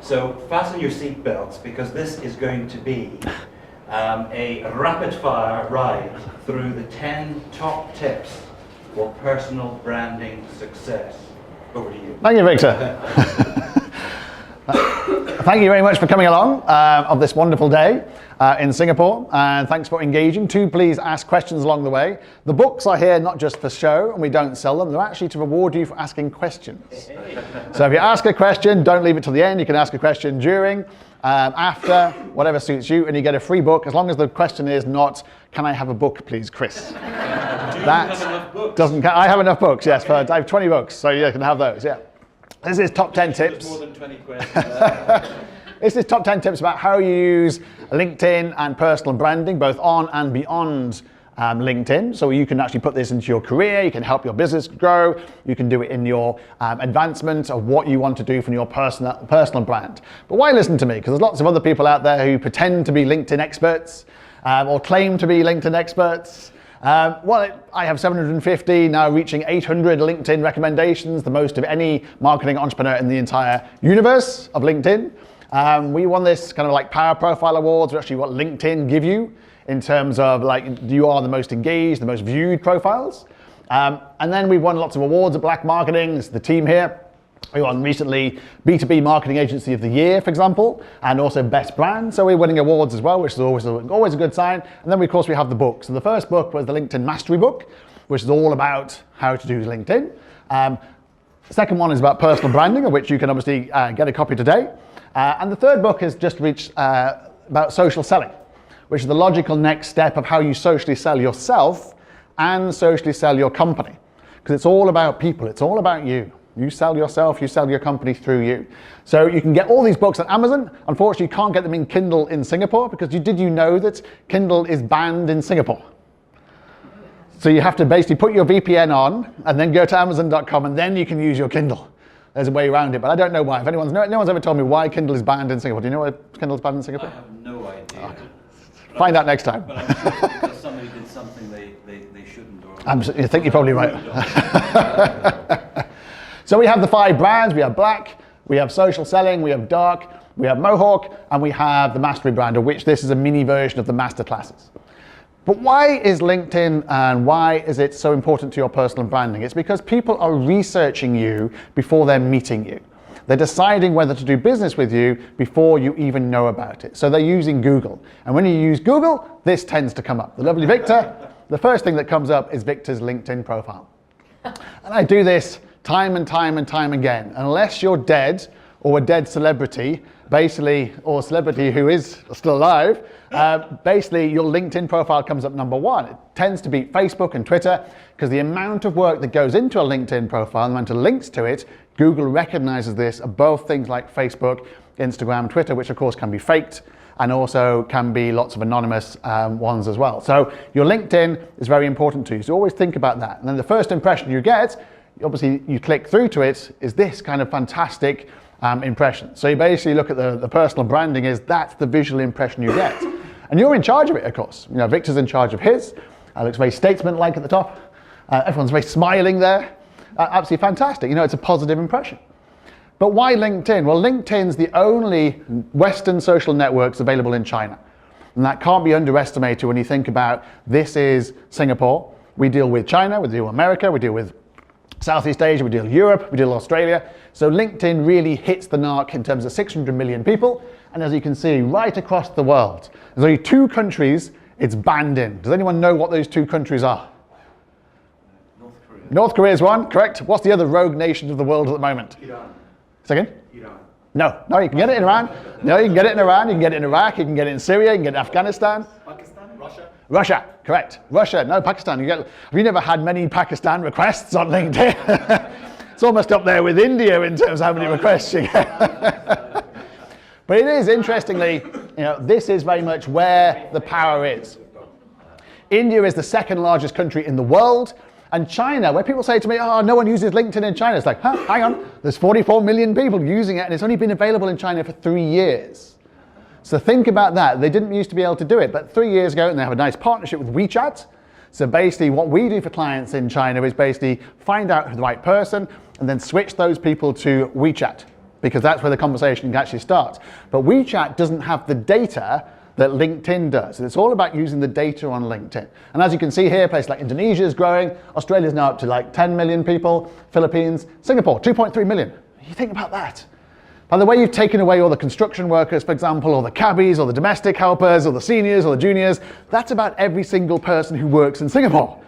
So fasten your seatbelts because this is going to be a rapid-fire ride through the 10 top tips for personal branding success. Over to you. Thank you, Victor. Thank you very much for coming along of this wonderful day in Singapore, and thanks for engaging. Do please ask questions along the way. The books are here not just for show, and we don't sell them. They're actually to reward you for asking questions. So if you ask a question, don't leave it till the end. You can ask a question during, after, whatever suits you, and you get a free book, as long as the question is not, can I have a book, please, Chris? Do you have enough books? Doesn't count. I have enough books, yes. I have 20 books, so you can have those, yeah. This is top 10 tips. More than 20 questions. This is top 10 tips about how you use LinkedIn and personal branding, both on and beyond LinkedIn. So you can actually put this into your career, you can help your business grow, you can do it in your advancement of what you want to do from your personal brand. But why listen to me? Because there's lots of other people out there who pretend to be LinkedIn experts or claim to be LinkedIn experts. Well, I have 750, now reaching 800 LinkedIn recommendations, the most of any marketing entrepreneur in the entire universe of LinkedIn. We won this kind of like Power Profile Awards, which actually what LinkedIn give you in terms of like you are the most engaged, the most viewed profiles. And then we've won lots of awards at Black Marketing. This is the team here. We won recently B2B Marketing Agency of the Year, for example, and also Best Brand. So we're winning awards as well, which is always a good sign. And then, of course, we have the book. So the first book was the LinkedIn Mastery book, which is all about how to do LinkedIn. The second one is about personal branding, of which you can obviously get a copy today. And the third book has just reached about social selling, which is the logical next step of how you socially sell yourself and socially sell your company. Because it's all about people, it's all about you. You sell yourself, you sell your company through you. So you can get all these books on Amazon. Unfortunately, you can't get them in Kindle in Singapore because did you know that Kindle is banned in Singapore? So you have to basically put your VPN on and then go to Amazon.com and then you can use your Kindle. There's a way around it, but I don't know why. If no one's ever told me why Kindle is banned in Singapore. Do you know why Kindle is banned in Singapore? I have no idea. Okay. Find out next time. But I'm sure because somebody did something they shouldn't. I think you're probably right. So we have the 5 brands. We have Black, we have Social Selling, we have Dark, we have Mohawk, and we have the Mastery brand, of which this is a mini version of the Masterclasses. But why is LinkedIn and why is it so important to your personal branding? It's because people are researching you before they're meeting you. They're deciding whether to do business with you before you even know about it. So they're using Google. And when you use Google, this tends to come up. The lovely Victor, the first thing that comes up is Victor's LinkedIn profile. And I do this time and time and time again. Unless you're dead or a dead celebrity, basically, or a celebrity who is still alive, basically your LinkedIn profile comes up number 1. It tends to beat Facebook and Twitter because the amount of work that goes into a LinkedIn profile, the amount of links to it, Google recognizes this above things like Facebook, Instagram, Twitter, which of course can be faked and also can be lots of anonymous ones as well. So your LinkedIn is very important to you. So always think about that. And then the first impression you get, obviously you click through to it, is this kind of fantastic impression. So you basically look at the personal branding that's the visual impression you get. And you're in charge of it, of course. You know, Victor's in charge of his. Looks very statesman-like at the top. Everyone's very smiling there. Absolutely fantastic. You know, it's a positive impression. But why LinkedIn? Well, LinkedIn's the only Western social networks available in China. And that can't be underestimated when you think about this is Singapore. We deal with China, we deal with America, we deal with Southeast Asia, we deal with Europe, we deal with Australia. So LinkedIn really hits the mark in terms of 600 million people. And as you can see, right across the world, there's only 2 countries it's banned in. Does anyone know what those 2 countries are? North Korea. North Korea is one, correct. What's the other rogue nation of the world at the moment? Iran. Second? Iran. No, you can get it in Iran. No, you can get it in Iran, you can get it in Iraq, you can get it in Syria, you can get it in Afghanistan. Pakistan? Russia? Russia, correct. Russia, no, Pakistan. Have you never had many Pakistan requests on LinkedIn? It's almost up there with India in terms of how many requests you get. But it is, interestingly, this is very much where the power is. India is the 2nd largest country in the world. And China, where people say to me, oh, no one uses LinkedIn in China. It's like, hang on, there's 44 million people using it and it's only been available in China for 3 years. So think about that. They didn't used to be able to do it, but 3 years ago, and they have a nice partnership with WeChat. So basically what we do for clients in China is basically find out the right person and then switch those people to WeChat. because that's where the conversation can actually start. But WeChat doesn't have the data that LinkedIn does. And it's all about using the data on LinkedIn. And as you can see here, places like Indonesia is growing, Australia is now up to like 10 million people, Philippines, Singapore, 2.3 million. You think about that. By the way, you've taken away all the construction workers, for example, or the cabbies, or the domestic helpers, or the seniors, or the juniors. That's about every single person who works in Singapore.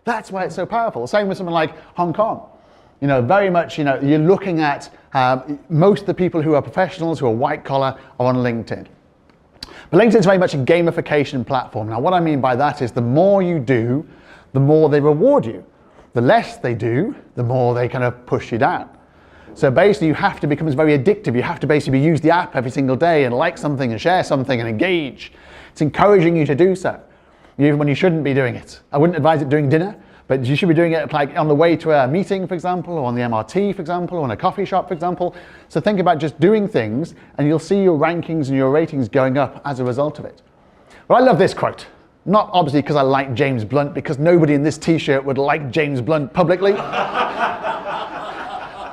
That's why it's so powerful. Same with something like Hong Kong. Very much, you're looking at most of the people who are professionals, who are white collar, are on LinkedIn. But LinkedIn is very much a gamification platform. Now, what I mean by that is the more you do, the more they reward you. The less they do, the more they kind of push you down. So basically, you have to become very addictive. You have to basically use the app every single day and like something and share something and engage. It's encouraging you to do so, even when you shouldn't be doing it. I wouldn't advise it during dinner, but you should be doing it like on the way to a meeting, for example, or on the MRT, for example, or in a coffee shop, for example. So think about just doing things, and you'll see your rankings and your ratings going up as a result of it. Well, I love this quote. Not obviously because I like James Blunt, because nobody in this t-shirt would like James Blunt publicly.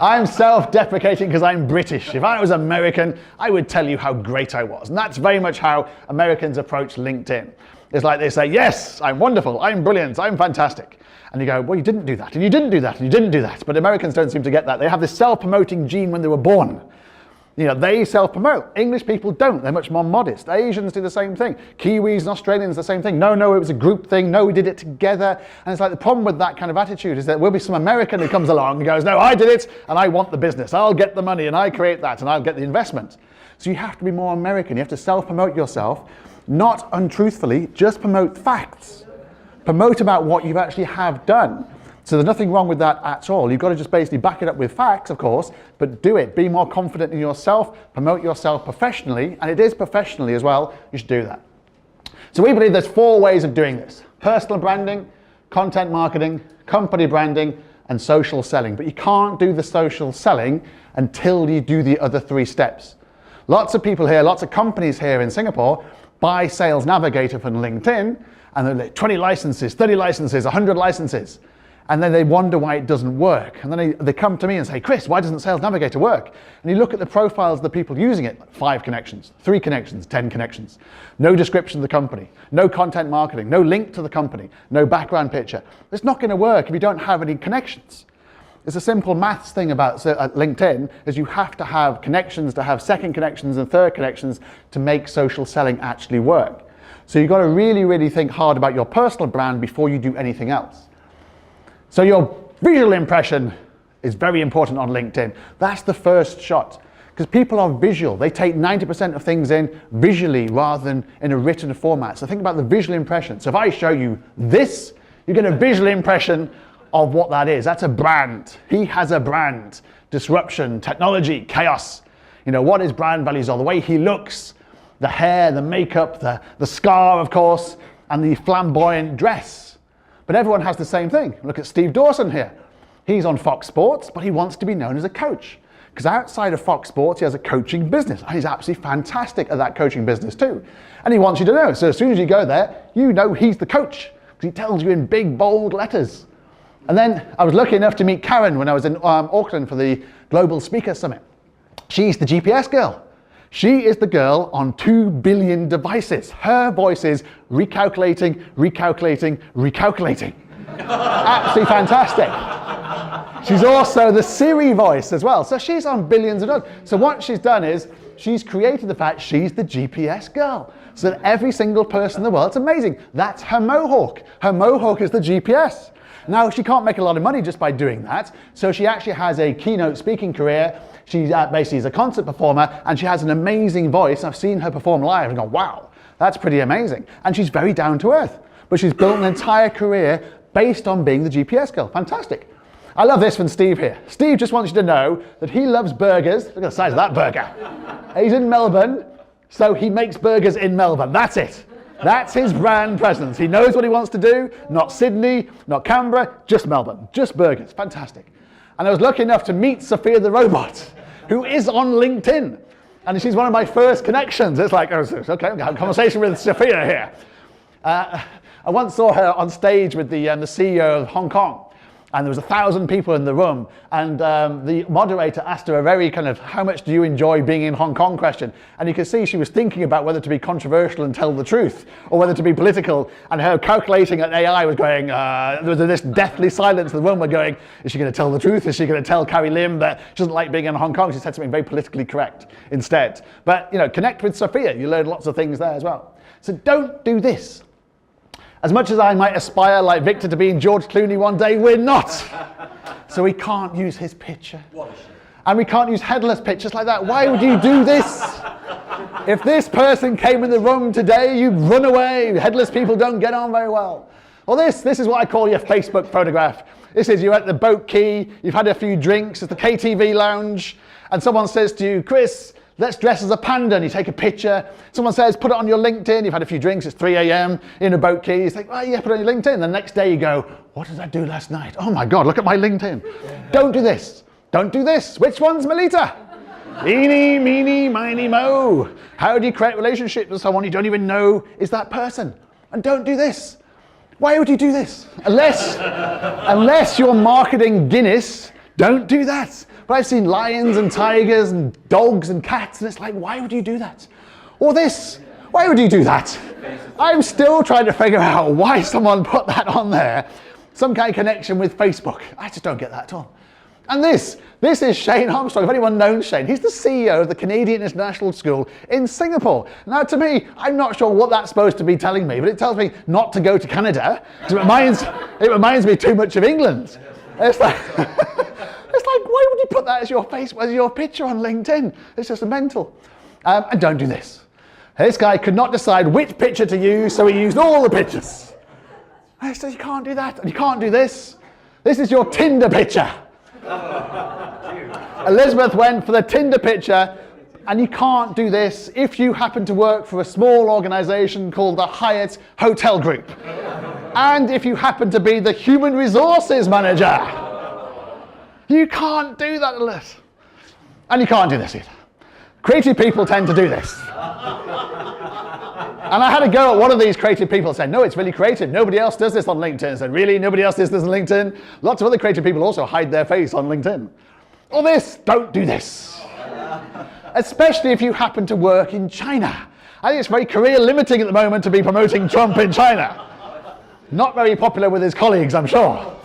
I'm self-deprecating because I'm British. If I was American, I would tell you how great I was. And that's very much how Americans approach LinkedIn. It's like they say, yes, I'm wonderful, I'm brilliant, I'm fantastic. And you go, well, you didn't do that, and you didn't do that, and you didn't do that. But Americans don't seem to get that. They have this self-promoting gene when they were born. They self-promote. English people don't. They're much more modest. Asians do the same thing. Kiwis and Australians, the same thing. No, it was a group thing. No, we did it together. And it's like the problem with that kind of attitude is that there'll be some American who comes along and goes, no, I did it, and I want the business. I'll get the money, and I create that, and I'll get the investment. So you have to be more American. You have to self-promote yourself, not untruthfully, just promote facts. Promote about what you actually have done. So there's nothing wrong with that at all. You've got to just basically back it up with facts, of course, but do it. Be more confident in yourself, promote yourself professionally, and it is professionally as well. You should do that. So we believe there's 4 ways of doing this: personal branding, content marketing, company branding, and social selling. But you can't do the social selling until you do the other 3 steps. Lots of people here, lots of companies here in Singapore buy Sales Navigator from LinkedIn, and they're like 20 licenses, 30 licenses, 100 licenses. And then they wonder why it doesn't work. And then they come to me and say, Chris, why doesn't Sales Navigator work? And you look at the profiles of the people using it, 5 connections, 3 connections, 10 connections. No description of the company, no content marketing, no link to the company, no background picture. It's not going to work if you don't have any connections. It's a simple maths thing about LinkedIn, is you have to have connections, to have second connections and third connections to make social selling actually work. So you've got to really, really think hard about your personal brand before you do anything else. So your visual impression is very important on LinkedIn. That's the first shot, because people are visual. They take 90% of things in visually rather than in a written format. So think about the visual impression. So if I show you this, you get a visual impression of what that is. That's a brand. He has a brand. Disruption, technology, chaos. What his brand values are, the way he looks, the hair, the makeup, the scar, of course, and the flamboyant dress. But everyone has the same thing. Look at Steve Dawson here. He's on Fox Sports, but he wants to be known as a coach. Because outside of Fox Sports, he has a coaching business. And he's absolutely fantastic at that coaching business too. And he wants you to know. So as soon as you go there, you know he's the coach. Because he tells you in big, bold letters. And then I was lucky enough to meet Karen when I was in Auckland for the Global Speaker Summit. She's the GPS girl. She is the girl on 2 billion devices. Her voice is recalculating, recalculating, recalculating. Absolutely fantastic. She's also the Siri voice as well. So she's on billions of dollars. So what she's done is she's created the fact she's the GPS girl. So that every single person in the world, it's amazing. That's her mohawk. Her mohawk is the GPS. Now, she can't make a lot of money just by doing that. So she actually has a keynote speaking career. She basically is a concert performer, and she has an amazing voice. I've seen her perform live and gone, wow, that's pretty amazing. And she's very down to earth. But she's built an entire career based on being the GPS girl. Fantastic. I love this from Steve here. Steve just wants you to know that he loves burgers. Look at the size of that burger. He's in Melbourne, so he makes burgers in Melbourne. That's it. That's his brand presence. He knows what he wants to do. Not Sydney, not Canberra, just Melbourne. Just burgers. Fantastic. And I was lucky enough to meet Sophia the robot, who is on LinkedIn. And she's one of my first connections. It's like, okay, I'm having a conversation with Sophia here. I once saw her on stage with the CEO of Hong Kong. And there was 1,000 people in the room, and the moderator asked her a very kind of, how much do you enjoy being in Hong Kong question? And you could see she was thinking about whether to be controversial and tell the truth, or whether to be political, and her calculating at AI was going, there was this deathly silence in the room. We're going, is she going to tell the truth? Is she going to tell Carrie Lim that she doesn't like being in Hong Kong? She said something very politically correct instead. But, you know, connect with Sophia. You learn lots of things there as well. So don't do this. As much as I might aspire, like Victor, to be in George Clooney one day, we're not. So we can't use his picture. And we can't use headless pictures like that. Why would you do this? If this person came in the room today, you'd run away. Headless people don't get on very well. Well, this is what I call your Facebook photograph. This is you're at the Boat Quay, you've had a few drinks, it's the KTV lounge, and someone says to you, Chris, let's dress as a panda, and you take a picture. Someone says, put it on your LinkedIn. You've had a few drinks, it's 3 a.m. in a Boat Quay. You think, oh yeah, put it on your LinkedIn. The next day you go, what did I do last night? Oh my God, look at my LinkedIn. Don't do this. Don't do this. Which one's Melita? Eeny, meeny, miny, mo. How do you create relationships with someone you don't even know is that person? And don't do this. Why would you do this? Unless you're marketing Guinness, don't do that. But I've seen lions and tigers and dogs and cats, and it's like, why would you do that? Or this, why would you do that? I'm still trying to figure out why someone put that on there. Some kind of connection with Facebook. I just don't get that at all. And this is Shane Armstrong. If anyone knows Shane, he's the CEO of the Canadian International School in Singapore. Now, to me, I'm not sure what that's supposed to be telling me, but it tells me not to go to Canada, because it reminds me too much of England. It's like, why would you put that as your picture on LinkedIn? It's just mental. And don't do this. This guy could not decide which picture to use, so he used all the pictures. I said, you can't do that, and you can't do this. This is your Tinder picture. Elizabeth went for the Tinder picture, and you can't do this if you happen to work for a small organisation called the Hyatt Hotel Group. And if you happen to be the human resources manager. You can't do that, Liz. And you can't do this either. Creative people tend to do this. And I had a go at one of these creative people and said, no, it's really creative. Nobody else does this on LinkedIn. I said, really? Nobody else does this on LinkedIn? Lots of other creative people also hide their face on LinkedIn. Or this, don't do this. Especially if you happen to work in China. I think it's very career limiting at the moment to be promoting Trump in China. Not very popular with his colleagues, I'm sure.